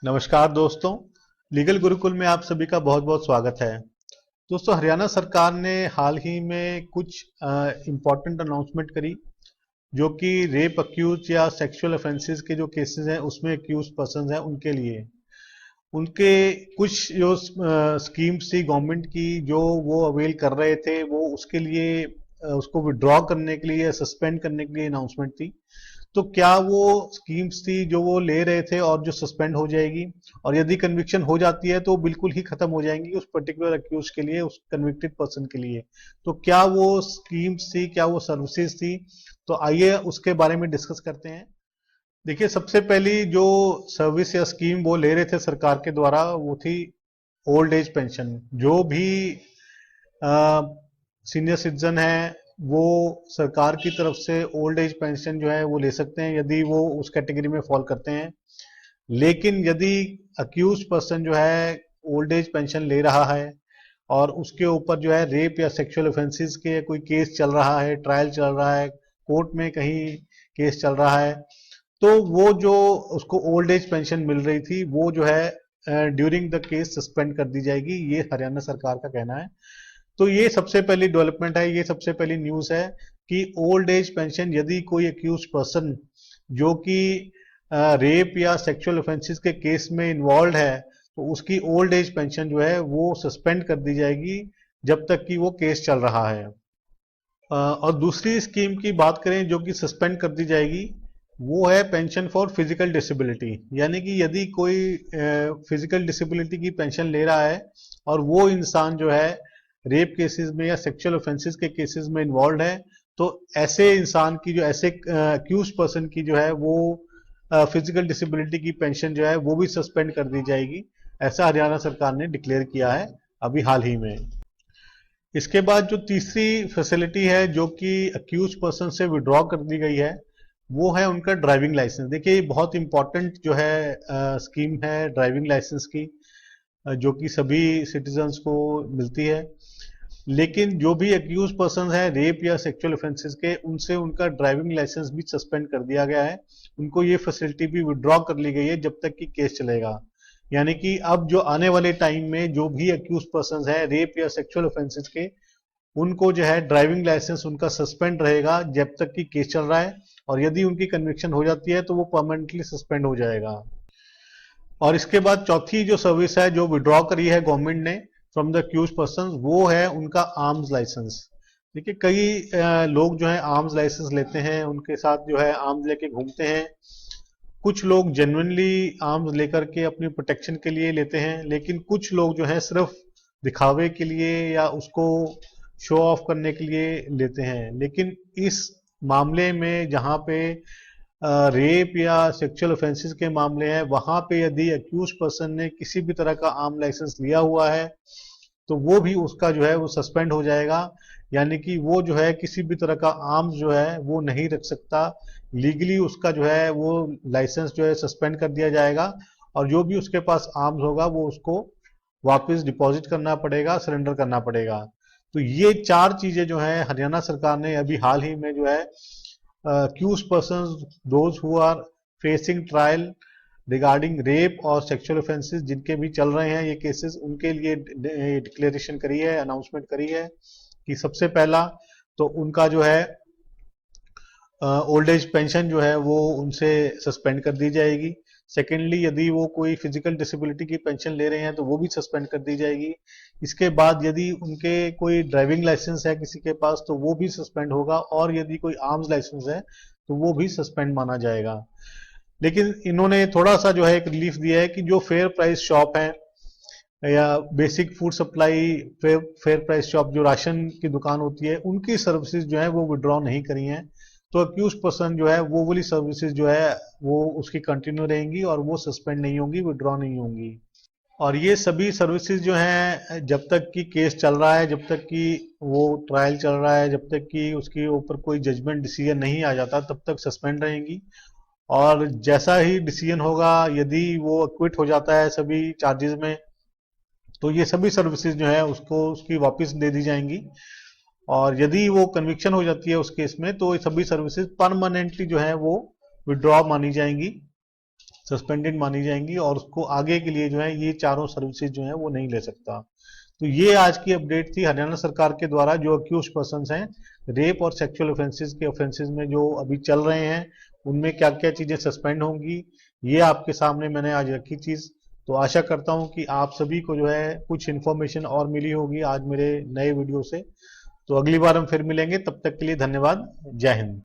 नमस्कार दोस्तों, लीगल गुरुकुल में आप सभी का बहुत बहुत स्वागत है। दोस्तों, हरियाणा सरकार ने हाल ही में कुछ इम्पोर्टेंट अनाउंसमेंट करी जो कि रेप अक्यूज या सेक्सुअल ऑफेंसेस के जो केसेस हैं उसमें अक्यूज पर्सन हैं उनके लिए उनके कुछ जो स्कीम्स थी गवर्नमेंट की जो वो अवेल कर रहे थे वो उसके लिए उसको विड्रॉ करने के लिए सस्पेंड करने के लिए अनाउंसमेंट थी। तो क्या वो स्कीम्स थी जो वो ले रहे थे और जो सस्पेंड हो जाएगी, और यदि कन्विक्शन हो जाती है तो बिल्कुल ही खत्म हो जाएंगी उस पर्टिकुलर अक्यूज के लिए, उस कन्विक्टेड पर्सन के लिए। तो क्या वो स्कीम्स थी, क्या वो सर्विसेज थी? तो आइए उसके बारे में डिस्कस करते हैं। देखिए, सबसे पहली जो सर्विस या स्कीम वो ले रहे थे सरकार के द्वारा वो थी ओल्ड एज पेंशन। जो भी सीनियर सिटीजन है वो सरकार की तरफ से ओल्ड एज पेंशन जो है वो ले सकते हैं यदि वो उस कैटेगरी में फॉल करते हैं। लेकिन यदि अक्यूज पर्सन जो है ओल्ड एज पेंशन ले रहा है और उसके ऊपर जो है रेप या सेक्सुअल ऑफेंसेस के कोई केस चल रहा है, ट्रायल चल रहा है, कोर्ट में कहीं केस चल रहा है, तो वो जो उसको ओल्ड एज पेंशन मिल रही थी वो जो है ड्यूरिंग द केस सस्पेंड कर दी जाएगी। ये हरियाणा सरकार का कहना है। तो ये सबसे पहली डेवलपमेंट है, ये सबसे पहली न्यूज है कि ओल्ड एज पेंशन यदि कोई अक्यूज पर्सन जो कि रेप या सेक्सुअल ऑफेंसेस के केस में इन्वॉल्व है तो उसकी ओल्ड एज पेंशन जो है वो सस्पेंड कर दी जाएगी जब तक कि वो केस चल रहा है। और दूसरी स्कीम की बात करें जो कि सस्पेंड कर दी जाएगी वो है पेंशन फॉर फिजिकल डिसेबिलिटी। यानी कि यदि कोई फिजिकल डिसेबिलिटी की पेंशन ले रहा है और वो इंसान जो है रेप केसेस में या सेक्सुअल ऑफेंसेस के केसेस में इन्वॉल्व है तो ऐसे इंसान की जो ऐसे अक्यूज पर्सन की जो है वो फिजिकल डिसेबिलिटी की पेंशन जो है वो भी सस्पेंड कर दी जाएगी। ऐसा हरियाणा सरकार ने डिक्लेयर किया है अभी हाल ही में। इसके बाद जो तीसरी फैसिलिटी है जो कि अक्यूज पर्सन से विड्रॉ कर दी गई है वो है उनका ड्राइविंग लाइसेंस। देखिए, ये बहुत इंपॉर्टेंट जो है स्कीम है ड्राइविंग लाइसेंस की, जो कि सभी सिटीजन्स को मिलती है। लेकिन जो भी अक्यूज पर्सन है रेप या सेक्सुअल ऑफेंसेस के, उनसे उनका ड्राइविंग लाइसेंस भी सस्पेंड कर दिया गया है। उनको ये फैसिलिटी भी विड्रॉ कर ली गई है जब तक कि केस चलेगा। यानी कि अब जो आने वाले टाइम में जो भी अक्यूज पर्सन है रेप या सेक्सुअल ऑफेंसेस के, उनको जो है ड्राइविंग लाइसेंस उनका सस्पेंड रहेगा जब तक कि केस चल रहा है, और यदि उनकी कन्विक्शन हो जाती है तो वो परमानेंटली सस्पेंड हो जाएगा। और इसके बाद चौथी जो सर्विस है जो विड्रॉ करी है गवर्नमेंट ने फ्रॉम द अक्यूज पर्सन वो है उनका आर्म्स लाइसेंस। देखिए, कई लोग जो है आर्म्स लाइसेंस लेते हैं, उनके साथ जो है आर्म्स लेके घूमते हैं। कुछ लोग जेन्युइनली आर्म्स लेकर के अपनी प्रोटेक्शन के लिए लेते हैं, लेकिन कुछ लोग जो है सिर्फ दिखावे के लिए या उसको शो ऑफ करने के लिए लेते हैं। लेकिन इस मामले में जहां पे रेप या सेक्सुअल ऑफेंसेस के मामले हैं वहां पे यदि अक्यूज पर्सन ने किसी भी तरह का आर्म लाइसेंस लिया हुआ है तो वो भी उसका जो है वो सस्पेंड हो जाएगा। यानी कि वो जो है किसी भी तरह का आर्म्स जो है वो नहीं रख सकता। लीगली उसका जो है वो लाइसेंस जो है सस्पेंड कर दिया जाएगा, और जो भी उसके पास आर्म्स होगा वो उसको वापस डिपॉजिट करना पड़ेगा, सरेंडर करना पड़ेगा। तो ये चार चीजें जो है हरियाणा सरकार ने अभी हाल ही में जो है accused persons those who are facing trial regarding rape और सेक्सुअल ऑफेंसेस जिनके भी चल रहे हैं ये केसेस, उनके लिए डिक्लेरेशन करी है, अनाउंसमेंट करी है कि सबसे पहला तो उनका जो है ओल्ड एज पेंशन जो है वो उनसे सस्पेंड कर दी जाएगी। सेकेंडली, यदि वो कोई फिजिकल डिसेबिलिटी की पेंशन ले रहे हैं तो वो भी सस्पेंड कर दी जाएगी। इसके बाद यदि उनके कोई ड्राइविंग लाइसेंस है किसी के पास तो वो भी सस्पेंड होगा, और यदि कोई आर्म्स लाइसेंस है तो वो भी सस्पेंड माना जाएगा। लेकिन इन्होंने थोड़ा सा जो है एक रिलीफ दिया है कि जो फेयर प्राइस शॉप है या basic food supply fair price shop, जो राशन की दुकान होती है, उनकी सर्विसेज जो है वो विड्रॉ नहीं करी हैं। तो अक्यूज पर्सन जो है वो वाली सर्विसेज जो है वो उसकी कंटिन्यू रहेंगी और वो सस्पेंड नहीं होंगी, विड्रॉ नहीं होंगी। और ये सभी सर्विसेज जो हैं जब तक कि केस चल रहा है, जब तक कि वो ट्रायल चल रहा है, जब तक कि उसके ऊपर कोई जजमेंट डिसीजन नहीं आ जाता तब तक सस्पेंड रहेंगी। और जैसा ही डिसीजन होगा, यदि वो एक्विट हो जाता है सभी चार्जेस में, तो ये सभी सर्विसेज जो है उसको उसकी वापस दे दी जाएंगी। और यदि वो कन्विक्शन हो जाती है उस केस में तो ये सभी सर्विसेज परमानेंटली जो है वो विड्रॉ मानी जाएंगी। सस्पेंडेड मानी जाएंगी और उसको आगे के लिए जो है ये चारों सर्विसेज जो है वो नहीं ले सकता। तो ये आज की अपडेट थी हरियाणा सरकार के द्वारा जो अक्यूज पर्सन हैं रेप और सेक्सुअल ऑफेंसेस के ऑफेंसेस में जो अभी चल रहे हैं उनमें क्या क्या चीजें सस्पेंड होंगी, ये आपके सामने मैंने आज रखी चीज। तो आशा करता हूं कि आप सभी को जो है कुछ इन्फॉर्मेशन और मिली होगी आज मेरे नए वीडियो से। तो अगली बार हम फिर मिलेंगे, तब तक के लिए धन्यवाद। जय हिंद।